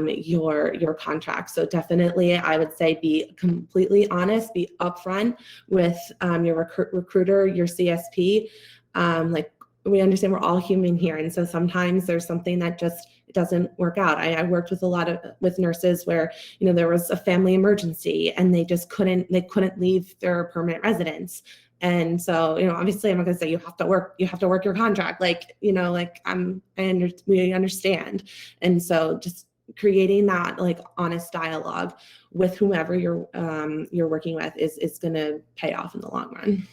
your contract. So definitely, I would say be completely honest, be upfront with your recruiter, your CSP. Like, we understand we're all human here, and so sometimes there's something that just doesn't work out. I worked with with nurses where there was a family emergency and they just couldn't leave their permanent residence, and so obviously I'm not going to say you have to work your contract, we understand, and so just creating that honest dialogue with whomever you're working with is going to pay off in the long run.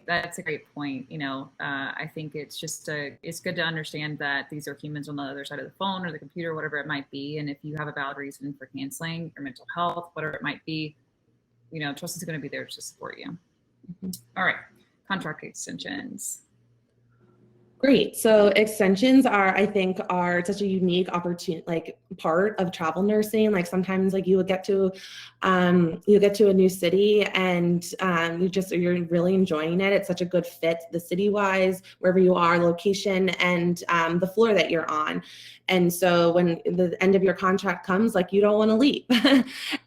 That's a great point. I think it's good to understand that these are humans on the other side of the phone or the computer, whatever it might be. And if you have a valid reason for canceling your mental health, whatever it might be, Trust is going to be there to support you. Mm-hmm. All right. Contract extensions. Great. So extensions are such a unique opportunity, part of travel nursing. Sometimes you'll get to a new city and you're really enjoying it. It's such a good fit, the city wise, wherever you are, location, and the floor that you're on. And so when the end of your contract comes, you don't want to leave.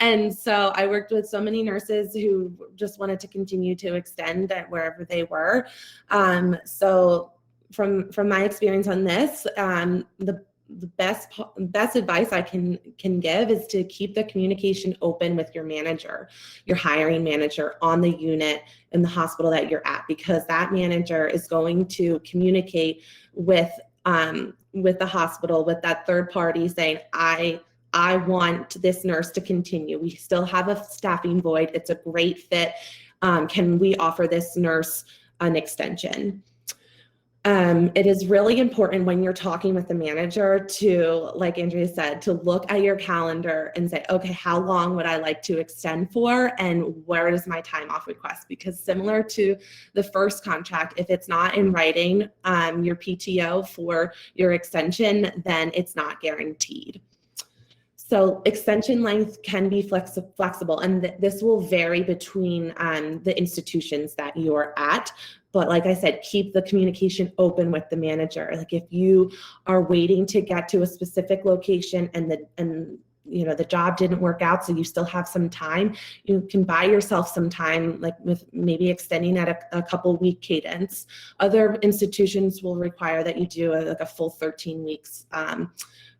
And so I worked with so many nurses who just wanted to continue to extend at wherever they were. So from my experience on this, the best advice I can give is to keep the communication open with your manager, your hiring manager on the unit in the hospital that you're at, because that manager is going to communicate with the hospital, with that third party, saying, I want this nurse to continue. We still have a staffing void. It's a great fit. Can we offer this nurse an extension? It is really important when you're talking with the manager to, like Andrea said, to look at your calendar and say, okay, how long would I like to extend for, and where is my time off request? Because similar to the first contract, if it's not in writing, your PTO for your extension, then it's not guaranteed. So extension length can be flexible, and this will vary between the institutions that you're at. But like I said, keep the communication open with the manager. Like if you are waiting to get to a specific location and the job didn't work out, so you still have some time, you can buy yourself some time, like with maybe extending at a couple week cadence. Other institutions will require that you do a full 13 weeks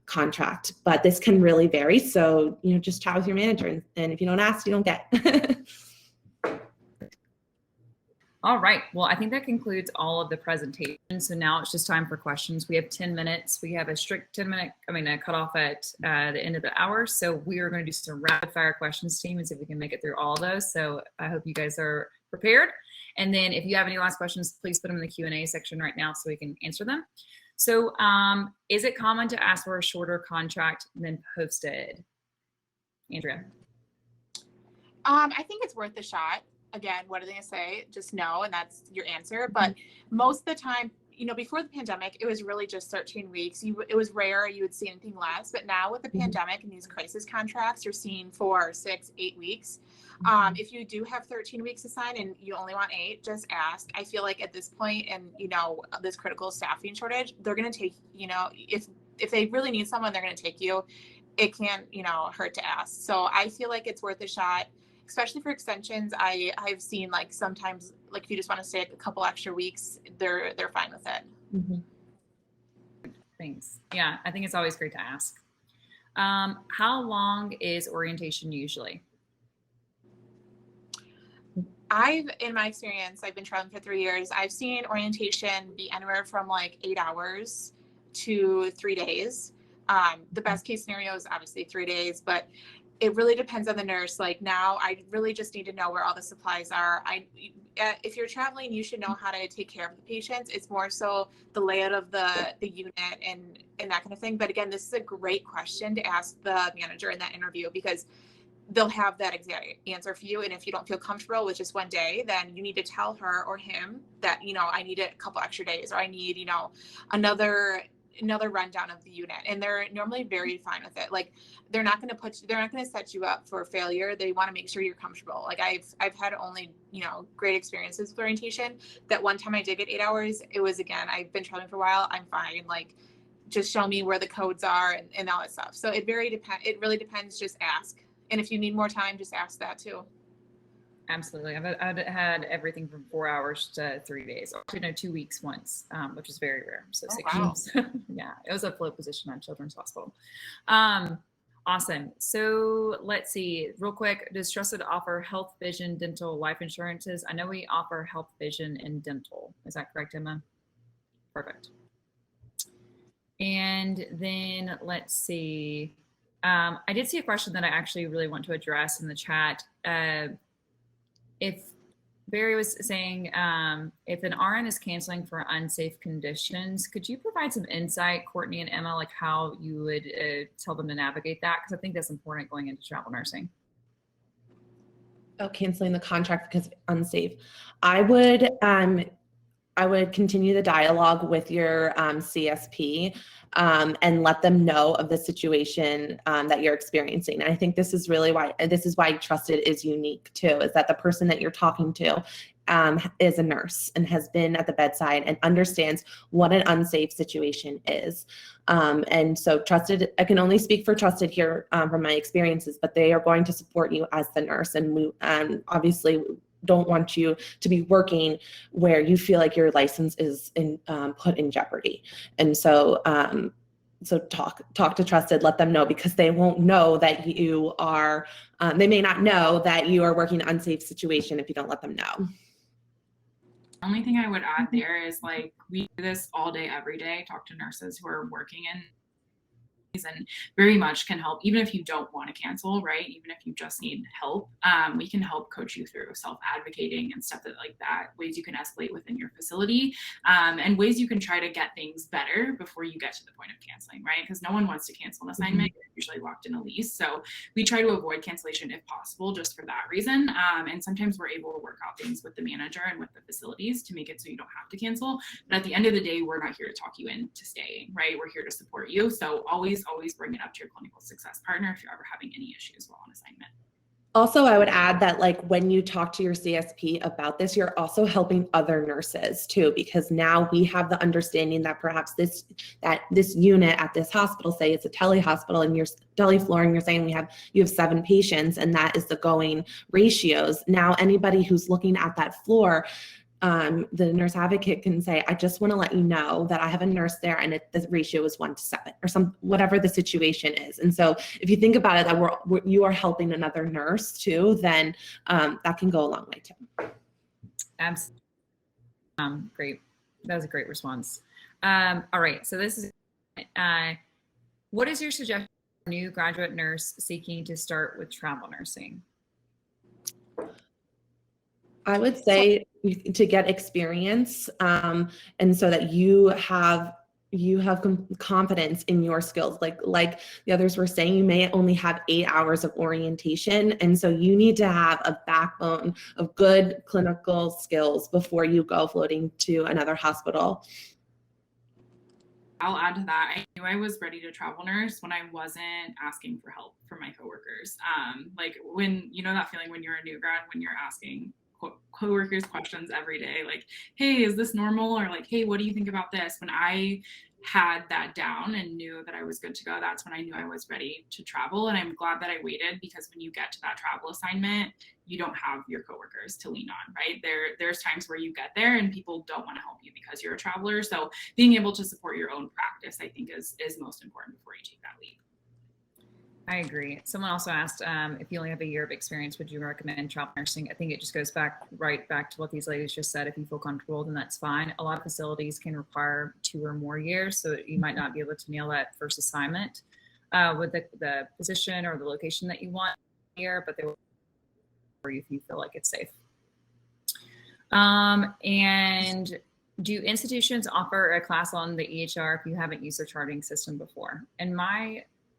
contract, but this can really vary. So, just chat with your manager, and if you don't ask, you don't get. All right. Well, I think that concludes all of the presentation. So now it's just time for questions. We have 10 minutes. We have a strict 10-minute, cutoff at the end of the hour. So we are going to do some rapid fire questions, team, and see if we can make it through all of those. So I hope you guys are prepared. And then if you have any last questions, please put them in the Q&A section right now so we can answer them. So is it common to ask for a shorter contract than posted? Andrea? I think it's worth a shot. Again, what are they going to say? Just no, and that's your answer. But most of the time, before the pandemic, it was really just 13 weeks. It was rare you would see anything less. But now with the pandemic and these crisis contracts, you're seeing 4, 6, 8 weeks. If you do have 13 weeks assigned and you only want 8, just ask. I feel like at this point, and this critical staffing shortage, they're going to take, if they really need someone, they're going to take you. It can't, hurt to ask. So I feel like it's worth a shot. Especially for extensions, I've seen sometimes if you just want to stay a couple extra weeks, they're fine with it. Mm-hmm. Thanks. Yeah, I think it's always great to ask. How long is orientation usually? In my experience, I've been traveling for 3 years. I've seen orientation be anywhere from 8 hours to 3 days. The best case scenario is obviously 3 days, but it really depends on the nurse. Now, I really just need to know where all the supplies are. If you're traveling, you should know how to take care of the patients. It's more so the layout of the unit and that kind of thing. But again, this is a great question to ask the manager in that interview, because they'll have that exact answer for you. And if you don't feel comfortable with just 1 day, then you need to tell her or him that, I need a couple extra days, or I need, another rundown of the unit. And they're normally very fine with it. They're not going to set you up for failure. They want to make sure you're comfortable. I've had only, great experiences with orientation. That one time I did get 8 hours, it was, again, I've been traveling for a while. I'm fine. Just show me where the codes are and all that stuff. So it really depends. Just ask. And if you need more time, just ask that too. Absolutely. I've had everything from 4 hours to 3 days. Actually, no, 2 weeks once, which is very rare. So 6 months. Yeah, it was a float position at Children's Hospital. Awesome. So let's see, real quick, does Trusted offer health, vision, dental, life insurances? I know we offer health, vision, and dental. Is that correct, Emma? Perfect. And then let's see. I did see a question that I actually really want to address in the chat. If Barry was saying, if an RN is canceling for unsafe conditions, could you provide some insight, Courtney and Emma, how you would tell them to navigate that? Because I think that's important going into travel nursing. Oh, canceling the contract because of unsafe. I would continue the dialogue with your CSP and let them know of the situation that you're experiencing. And I think this is why Trusted is unique too, is that the person that you're talking to is a nurse and has been at the bedside and understands what an unsafe situation is. And so Trusted, I can only speak for Trusted here from my experiences, but they are going to support you as the nurse. And we obviously don't want you to be working where you feel like your license is put in jeopardy. And so so talk to Trusted, let them know, because they won't know that you are, they may not know that you are working an unsafe situation if you don't let them know. The only thing I would add there is, like, we do this all day, every day, talk to nurses who are working in and very much can help, even if you don't want to cancel, right? Even if you just need help, we can help coach you through self-advocating and stuff like that, ways you can escalate within your facility, and ways you can try to get things better before you get to the point of canceling, right? Because no one wants to cancel an assignment. You're usually locked in a lease. So we try to avoid cancellation if possible, just for that reason. And sometimes we're able to work out things with the manager and with the facilities to make it so you don't have to cancel. But at the end of the day, we're not here to talk you into staying, right? We're here to support you. So always bring it up to your clinical success partner if you're ever having any issues while on assignment. Also, I would add that, like, when you talk to your CSP about this, you're also helping other nurses too, because now we have the understanding that perhaps this unit at this hospital, say it's a tele hospital and you're tele floor, and you're saying you have 7 patients and that is the going ratios. Now anybody who's looking at that floor, the nurse advocate can say, I just want to let you know that I have a nurse there and the ratio is 1:7 or whatever the situation is. And so if you think about it, that you are helping another nurse too, then that can go a long way too. Absolutely. Great. That was a great response. All right. So this is, what is your suggestion for a new graduate nurse seeking to start with travel nursing? I would say to get experience, and so that you have confidence in your skills. Like the others were saying, you may only have 8 hours of orientation, and so you need to have a backbone of good clinical skills before you go floating to another hospital. I'll add to that. I knew I was ready to travel nurse when I wasn't asking for help from my coworkers. Like, when you know that feeling when you're a new grad, when you're asking coworkers questions every day, like, hey, is this normal? Or like, hey, what do you think about this? When I had that down and knew that I was good to go, that's when I knew I was ready to travel. And I'm glad that I waited, because when you get to that travel assignment, you don't have your coworkers to lean on, right? There's times where you get there and people don't want to help you because you're a traveler. So being able to support your own practice, I think, is most important before you take that leap. I agree. Someone also asked, if you only have a year of experience, would you recommend travel nursing? I think it just goes right back to what these ladies just said. If you feel comfortable, then that's fine. A lot of facilities can require 2 or more years, so you might not be able to nail that first assignment with the position or the location that you want here, but they will for you if you feel like it's safe. And do just offer a class on the EHR if you haven't used their charting system before? And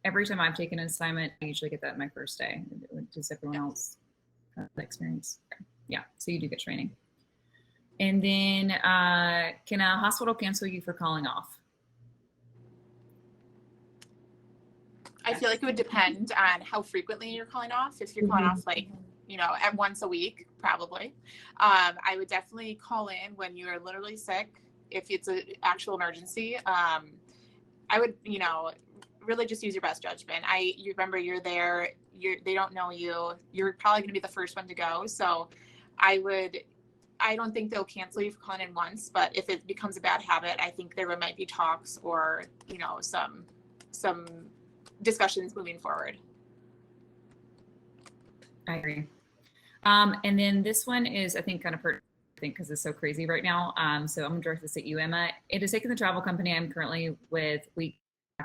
every time I've taken an assignment, I usually get that my first day. Does everyone else have that experience? Okay. Yeah, so you do get training. And then can a hospital cancel you for calling off? I feel like it would depend on how frequently you're calling off. If you're calling off, like, at once a week, probably. I would definitely call in when you're literally sick. If it's an actual emergency, I would, really just use your best judgment. You remember you're there, they don't know you. You're probably going to be the first one to go. So I don't think they'll cancel you for calling in once, but if it becomes a bad habit, I think there might be talks or, some discussions moving forward. I agree. And then this one is, I think, kind of pertinent, because it's so crazy right now. So I'm going to direct this at you, Emma. It is taking the travel company I'm currently with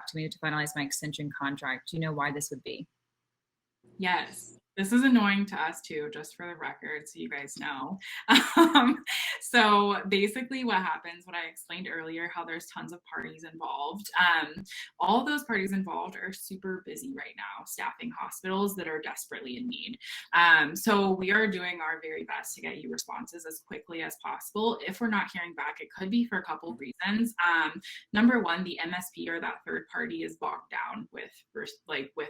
to me to finalize my extension contract. Do you know why this would be? Yes. This is annoying to us too, just for the record, so you guys know. So basically what happens, what I explained earlier, how there's tons of parties involved. All of those parties involved are super busy right now, staffing hospitals that are desperately in need. So we are doing our very best to get you responses as quickly as possible. If we're not hearing back, it could be for a couple of reasons. Number one, the MSP or that third party is bogged down with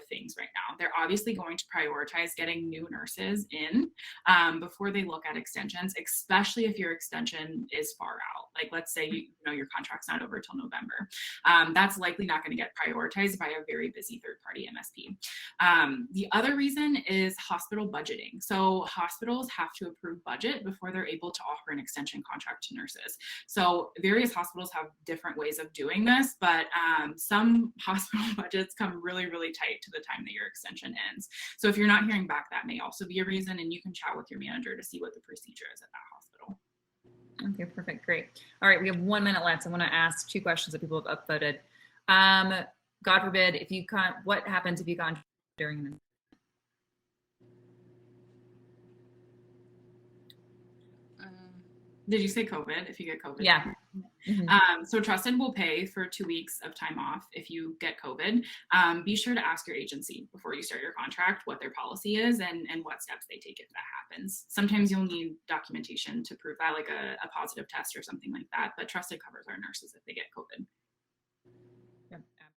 things right now. They're obviously going to prioritize getting new nurses in before they look at extensions, especially if your extension is far out. Like let's say you know your contract's not over till November. That's likely not going to get prioritized by a very busy third-party MSP. The other reason is hospital budgeting. So hospitals have to approve budget before they're able to offer an extension contract to nurses. So various hospitals have different ways of doing this, but some hospital budgets come really, really tight to the time that your extension ends. So if you're not hearing back, that may also be a reason, and you can chat with your manager to see what the procedure is at that hospital. Okay, perfect, great. All right, we have 1 minute left. I want to ask 2 questions that people have upvoted. God forbid, if you can't, what happens if you can't during the Did you say COVID? If you get COVID? Yeah. Mm-hmm. So Trusted will pay for 2 weeks of time off if you get COVID. Be sure to ask your agency before you start your contract what their policy is and what steps they take if that happens. Sometimes you'll need documentation to prove that, like a positive test or something like that, but Trusted covers our nurses if they get COVID.